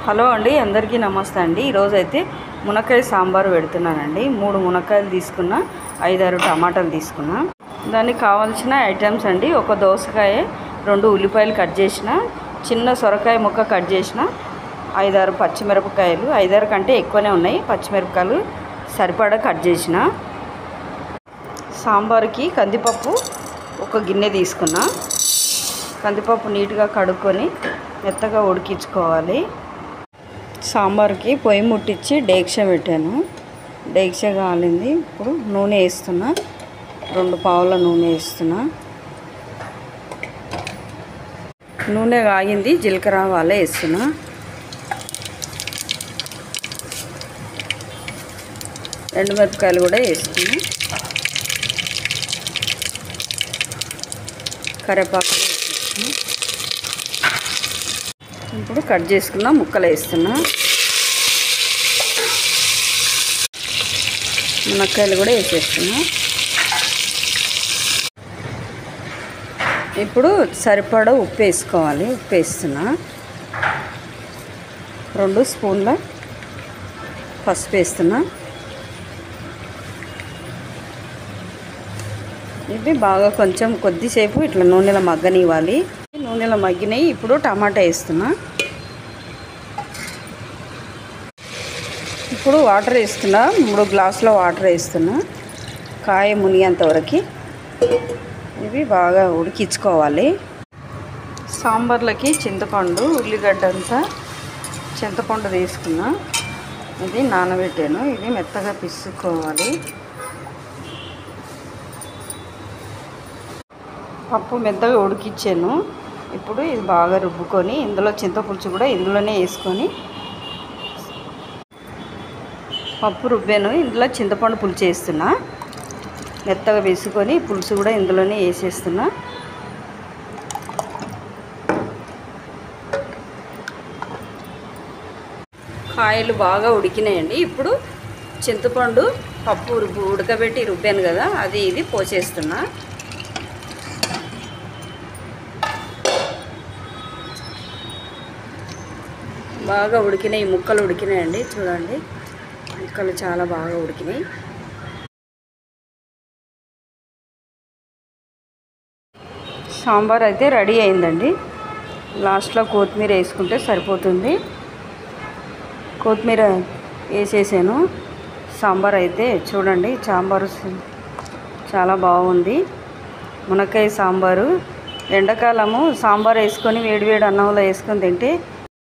Hello అండి, అందరికీ నమస్తే అండి. ఈరోజైతే మునక్కాయ సాంబారు పెడుతున్నానండి. 3 మునక్కాయలు తీసుకున్నా, 5-6 టమాటాలు తీసుకున్నా. దానికి కావాల్సిన ఐటమ్స్ అండి: ఒక దోసకాయ, 2 ఉల్లిపాయలు కట్ చేసిన, చిన్న సొరకాయ ముక్క కట్ చేసిన, 5-6 పచ్చిమిరపకాయలు, 5-6 కంటే ఎక్కువనే ఉన్నాయి. పచ్చిమిరపకాయలు సరిపడా కట్ చేసిన. సాంబార్కి కందిపప్పు ఒక గిన్నె తీసుకున్నా. కందిపప్పు నీట్గా కడుక్కొని మెత్తగా ఉడికించుకోవాలి. సాంబార్కి పొయ్యి ముట్టించి డేక్ష పెట్టాను. డేక్ష కాలింది. ఇప్పుడు నూనె వేస్తున్నా. 2 పావుల నూనె వేస్తున్నా. నూనె కాగింది. జీలకర్ర ఆవాలు వేస్తున్నా. ఎండుమిరపకాయలు కూడా వేస్తున్నా. కరివేపాకు వేస్తున్నా. ఇప్పుడు కట్ చేసుకున్న ముక్కలు వేస్తున్నా. మునక్కాయలు కూడా వేసేస్తున్నా. ఇప్పుడు సరిపడా ఉప్పు వేసుకోవాలి. ఉప్పు వేస్తున్నా. 2 స్పూన్ల పసుపు వేస్తున్నా. ఇది బాగా కొంచెం కొద్దిసేపు ఇట్లా నూనెలో మగ్గనివ్వాలి. నూనెలో మగ్గినాయి. ఇప్పుడు టమాటా వేస్తున్నా. ఇప్పుడు వాటర్ వేస్తున్నా. 3 గ్లాసుల వాటర్ వేస్తున్నా. కాయ మునిగేంత వరకు ఇవి బాగా ఉడికించుకోవాలి. సాంబార్లకి చింతపండు, ఉల్లిగడ్డ అంతా చింతపండు తీసుకున్నా. ఇది నానబెట్టాను. ఇది మెత్తగా పిసుకోవాలి. పప్పు మెత్తగా ఉడికించాను. ఇప్పుడు ఇది బాగా రుబ్బుకొని ఇందులో చింతపులుసు కూడా ఇందులోనే వేసుకొని పప్పు రుబ్బాను. ఇందులో చింతపండు పులుసు వేస్తున్నా. మెత్తగా వేసుకొని పులుసు కూడా ఇందులోనే వేసేస్తున్నా. కాయలు బాగా ఉడికినాయండి. ఇప్పుడు చింతపండు పప్పు ఉడకబెట్టి రుబ్బాను కదా, అది ఇది పోసేస్తున్నా. బాగా ఉడికినాయి. ముక్కలు ఉడికినాయండి. చూడండి, ముక్కలు చాలా బాగా ఉడికినాయి. సాంబార్ అయితే రెడీ అయిందండి. లాస్ట్లో కొత్తిమీర వేసుకుంటే సరిపోతుంది. కొత్తిమీర వేసేసాను. సాంబార్ అయితే చూడండి, సాంబారు చాలా బాగుంది. మునక్కాయ సాంబారు ఎండాకాలము సాంబార్ వేసుకొని వేడివేడి అన్నంలో వేసుకొని తింటే